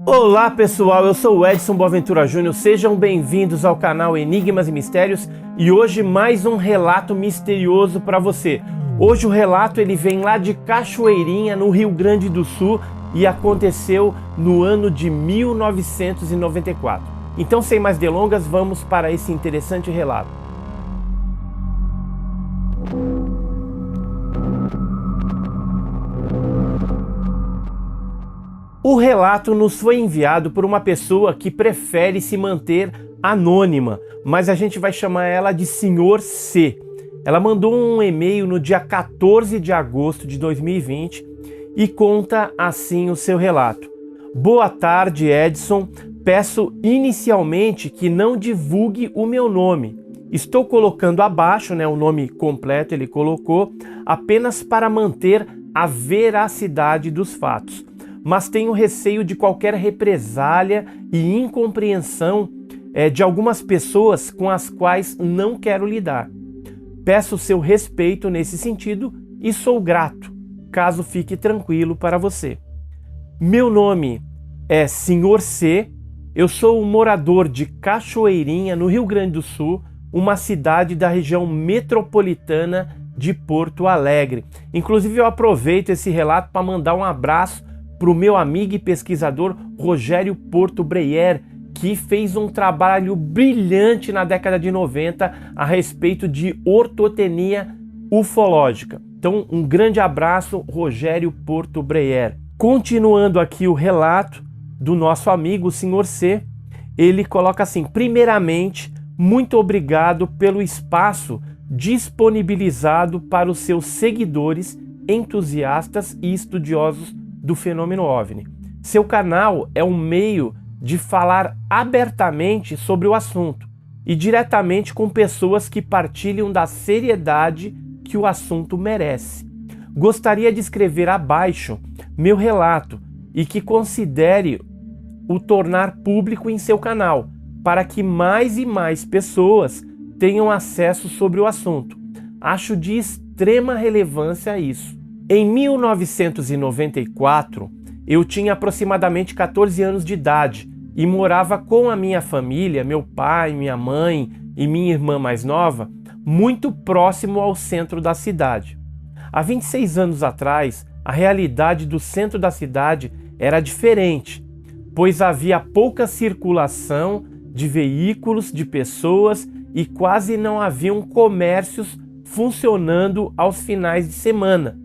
Olá pessoal, eu sou o Edson Boaventura Júnior, sejam bem-vindos ao canal Enigmas e Mistérios e hoje mais um relato misterioso para você. Hoje o relato ele vem lá de Cachoeirinha, no Rio Grande do Sul e aconteceu no ano de 1994. Então, sem mais delongas, vamos para esse interessante relato. O relato nos foi enviado por uma pessoa que prefere se manter anônima, mas a gente vai chamar ela de Sr. C. Ela mandou um e-mail no dia 14 de agosto de 2020 e conta assim o seu relato. Boa tarde, Edson. Peço inicialmente que não divulgue o meu nome. Estou colocando abaixo, o nome completo ele colocou, apenas para manter a veracidade dos fatos. Mas tenho receio de qualquer represália e incompreensão de algumas pessoas com as quais não quero lidar. Peço seu respeito nesse sentido e sou grato, caso fique tranquilo para você. Meu nome é Sr. C, eu sou um morador de Cachoeirinha, no Rio Grande do Sul, uma cidade da região metropolitana de Porto Alegre. Inclusive eu aproveito esse relato para mandar um abraço para o meu amigo e pesquisador Rogério Porto Breyer, que fez um trabalho brilhante na década de 90 a respeito de ortotenia ufológica. Então, um grande abraço, Rogério Porto Breyer. Continuando aqui o relato do nosso amigo, o Sr. C, ele coloca assim: primeiramente, muito obrigado pelo espaço disponibilizado para os seus seguidores, entusiastas e estudiosos do fenômeno OVNI. Seu canal é um meio de falar abertamente sobre o assunto e diretamente com pessoas que partilham da seriedade que o assunto merece. Gostaria de escrever abaixo meu relato e que considere o tornar público em seu canal, para que mais e mais pessoas tenham acesso sobre o assunto. Acho de extrema relevância isso. Em 1994, eu tinha aproximadamente 14 anos de idade e morava com a minha família, meu pai, minha mãe e minha irmã mais nova, muito próximo ao centro da cidade. Há 26 anos atrás, a realidade do centro da cidade era diferente, pois havia pouca circulação de veículos, de pessoas e quase não haviam comércios funcionando aos finais de semana.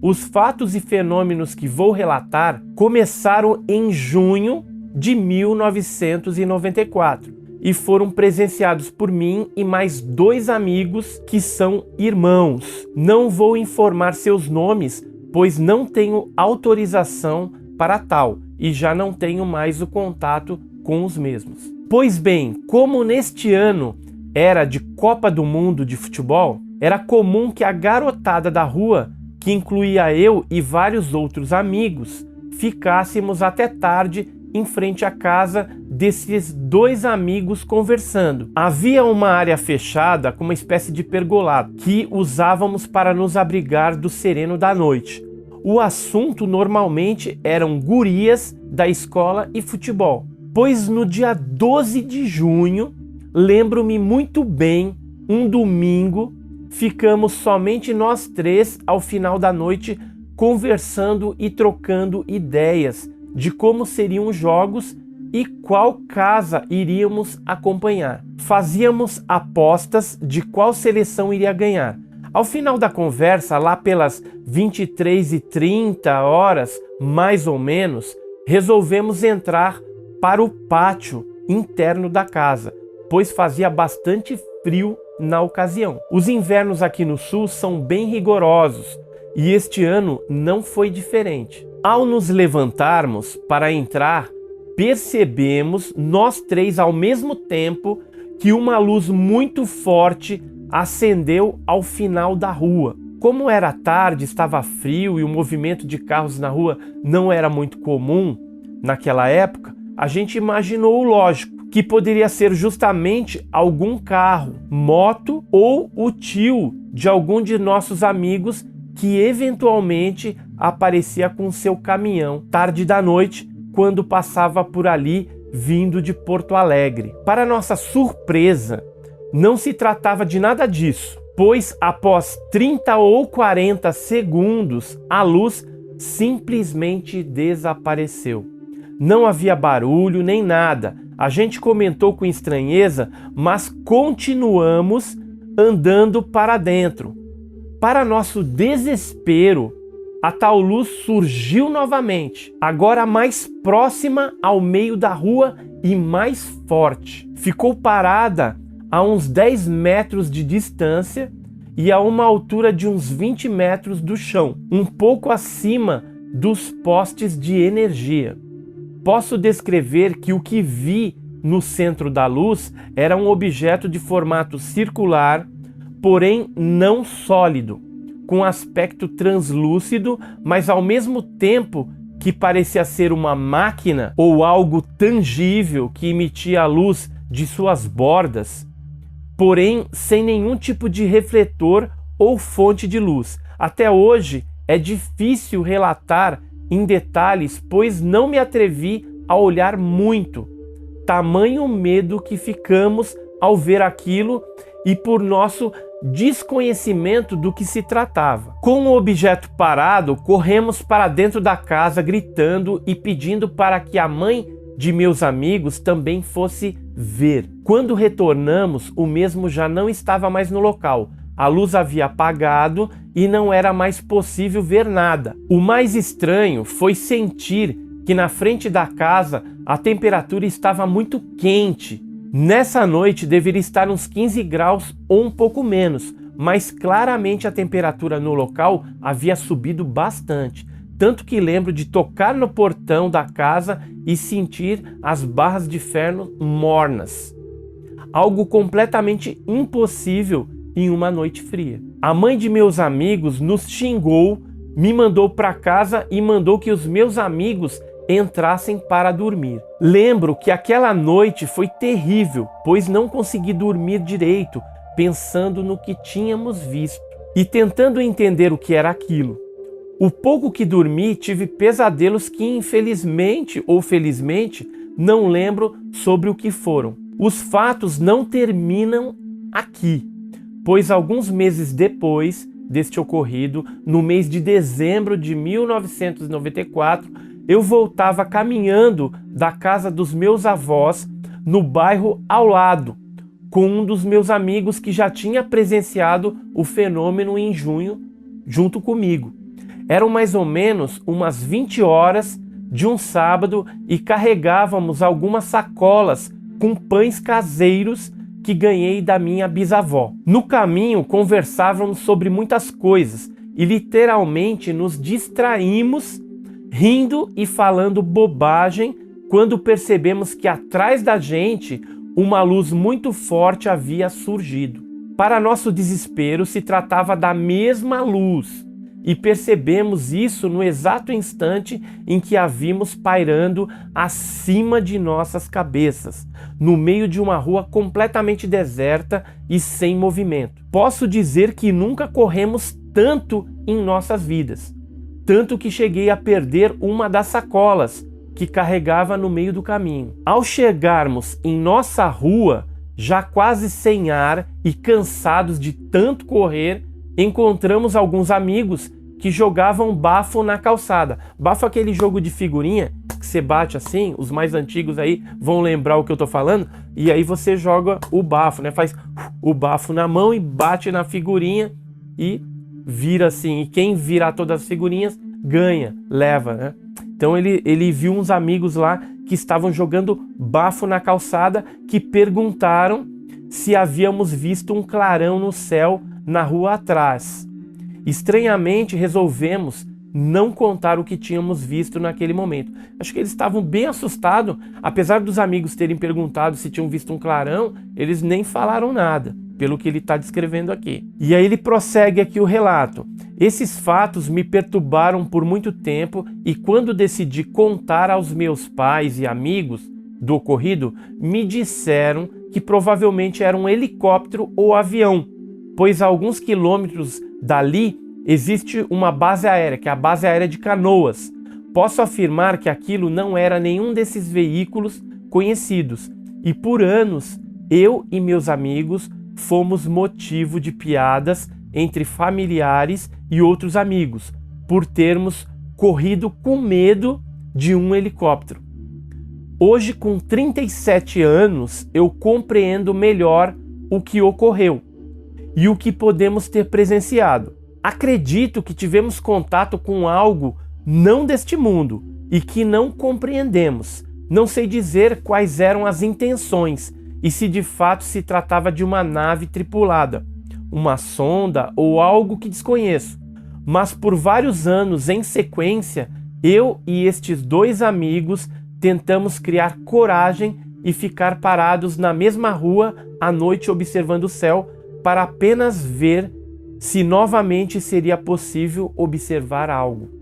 Os fatos e fenômenos que vou relatar começaram em junho de 1994 e foram presenciados por mim e mais 2 amigos que são irmãos. Não vou informar seus nomes, pois não tenho autorização para tal e já não tenho mais o contato com os mesmos. Pois bem, como neste ano era de Copa do Mundo de futebol, era comum que a garotada da rua, que incluía eu e vários outros amigos, ficássemos até tarde em frente à casa desses 2 amigos conversando. Havia uma área fechada com uma espécie de pergolado que usávamos para nos abrigar do sereno da noite. O assunto normalmente eram gurias da escola e futebol, pois no dia 12 de junho, lembro-me muito bem, um domingo, ficamos somente nós 3 ao final da noite conversando e trocando ideias de como seriam os jogos e qual casa iríamos acompanhar. Fazíamos apostas de qual seleção iria ganhar. Ao final da conversa, lá pelas 23h30, mais ou menos, resolvemos entrar para o pátio interno da casa, pois fazia bastante frio na ocasião. Os invernos aqui no sul são bem rigorosos e este ano não foi diferente. Ao nos levantarmos para entrar, percebemos nós 3 ao mesmo tempo que uma luz muito forte acendeu ao final da rua. Como era tarde, estava frio e o movimento de carros na rua não era muito comum naquela época, a gente imaginou o lógico, que poderia ser justamente algum carro, moto ou o tio de algum de nossos amigos que eventualmente aparecia com seu caminhão tarde da noite, quando passava por ali vindo de Porto Alegre. Para nossa surpresa, não se tratava de nada disso, pois após 30 ou 40 segundos, a luz simplesmente desapareceu. Não havia barulho nem nada. A gente comentou com estranheza, mas continuamos andando para dentro. Para nosso desespero, a tal luz surgiu novamente, agora mais próxima ao meio da rua e mais forte. Ficou parada a uns 10 metros de distância e a uma altura de uns 20 metros do chão, um pouco acima dos postes de energia. Posso descrever que o que vi no centro da luz era um objeto de formato circular, porém não sólido, com aspecto translúcido, mas ao mesmo tempo que parecia ser uma máquina ou algo tangível que emitia a luz de suas bordas, porém sem nenhum tipo de refletor ou fonte de luz. Até hoje é difícil relatar em detalhes, pois não me atrevi a olhar muito. Tamanho medo que ficamos ao ver aquilo e por nosso desconhecimento do que se tratava. Com o objeto parado, corremos para dentro da casa gritando e pedindo para que a mãe de meus amigos também fosse ver. Quando retornamos, o mesmo já não estava mais no local. A luz havia apagado e não era mais possível ver nada. O mais estranho foi sentir que na frente da casa a temperatura estava muito quente. Nessa noite deveria estar uns 15 graus ou um pouco menos, mas claramente a temperatura no local havia subido bastante. Tanto que lembro de tocar no portão da casa e sentir as barras de ferro mornas. Algo completamente impossível em uma noite fria. A mãe de meus amigos nos xingou, me mandou para casa e mandou que os meus amigos entrassem para dormir. Lembro que aquela noite foi terrível, pois não consegui dormir direito, pensando no que tínhamos visto e tentando entender o que era aquilo. O pouco que dormi, tive pesadelos que infelizmente ou felizmente não lembro sobre o que foram. Os fatos não terminam aqui, pois alguns meses depois deste ocorrido, no mês de dezembro de 1994, eu voltava caminhando da casa dos meus avós no bairro ao lado, com um dos meus amigos que já tinha presenciado o fenômeno em junho junto comigo. Eram mais ou menos umas 20 horas de um sábado e carregávamos algumas sacolas com pães caseiros que ganhei da minha bisavó. No caminho conversávamos sobre muitas coisas e literalmente nos distraímos rindo e falando bobagem quando percebemos que atrás da gente uma luz muito forte havia surgido. Para nosso desespero, se tratava da mesma luz e percebemos isso no exato instante em que a vimos pairando acima de nossas cabeças, no meio de uma rua completamente deserta e sem movimento. Posso dizer que nunca corremos tanto em nossas vidas, tanto que cheguei a perder uma das sacolas que carregava no meio do caminho. Ao chegarmos em nossa rua, já quase sem ar e cansados de tanto correr, encontramos alguns amigos que jogavam bafo na calçada. Bafo é aquele jogo de figurinha que você bate assim, os mais antigos aí vão lembrar o que eu tô falando, e aí você joga o bafo, né? Faz o bafo na mão e bate na figurinha e vira assim, e quem virar todas as figurinhas ganha, leva, né? Então ele viu uns amigos lá que estavam jogando bafo na calçada, que perguntaram se havíamos visto um clarão no céu na rua atrás. Estranhamente resolvemos não contar o que tínhamos visto naquele momento. Acho que eles estavam bem assustados, apesar dos amigos terem perguntado se tinham visto um clarão, eles nem falaram nada, pelo que ele está descrevendo aqui. E aí ele prossegue aqui o relato. Esses fatos me perturbaram por muito tempo e quando decidi contar aos meus pais e amigos do ocorrido, me disseram que provavelmente era um helicóptero ou avião, pois a alguns quilômetros dali existe uma base aérea, que é a base aérea de Canoas. Posso afirmar que aquilo não era nenhum desses veículos conhecidos, e por anos eu e meus amigos fomos motivo de piadas entre familiares e outros amigos, por termos corrido com medo de um helicóptero. Hoje, com 37 anos, eu compreendo melhor o que ocorreu e o que podemos ter presenciado. Acredito que tivemos contato com algo não deste mundo e que não compreendemos. Não sei dizer quais eram as intenções e se de fato se tratava de uma nave tripulada, uma sonda ou algo que desconheço. Mas por vários anos em sequência, eu e estes dois amigos tentamos criar coragem e ficar parados na mesma rua à noite observando o céu para apenas ver se novamente seria possível observar algo.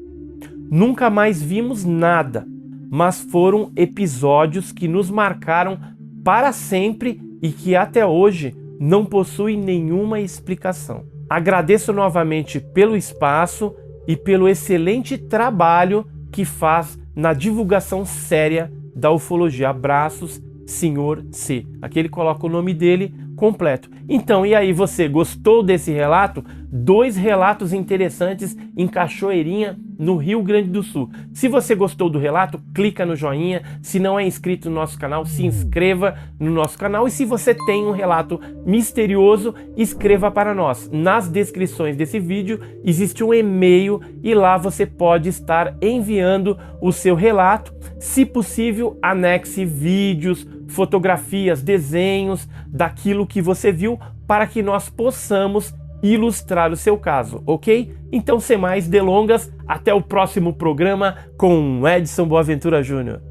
Nunca mais vimos nada, mas foram episódios que nos marcaram para sempre e que até hoje não possuem nenhuma explicação. Agradeço novamente pelo espaço e pelo excelente trabalho que faz na divulgação séria da ufologia. Abraços, Sr. C. Aqui ele coloca o nome dele completo. Então, e aí, você gostou desse relato? 2 relatos interessantes em Cachoeirinha, no Rio Grande do Sul. Se você gostou do relato, clica no joinha. Se não é inscrito no nosso canal, se inscreva no nosso canal. E se você tem um relato misterioso, escreva para nós. Nas descrições desse vídeo existe um e-mail e lá você pode estar enviando o seu relato. Se possível, anexe vídeos, fotografias, desenhos daquilo que você viu para que nós possamos ilustrar o seu caso, ok? Então, sem mais delongas, até o próximo programa com Edson Boaventura Júnior.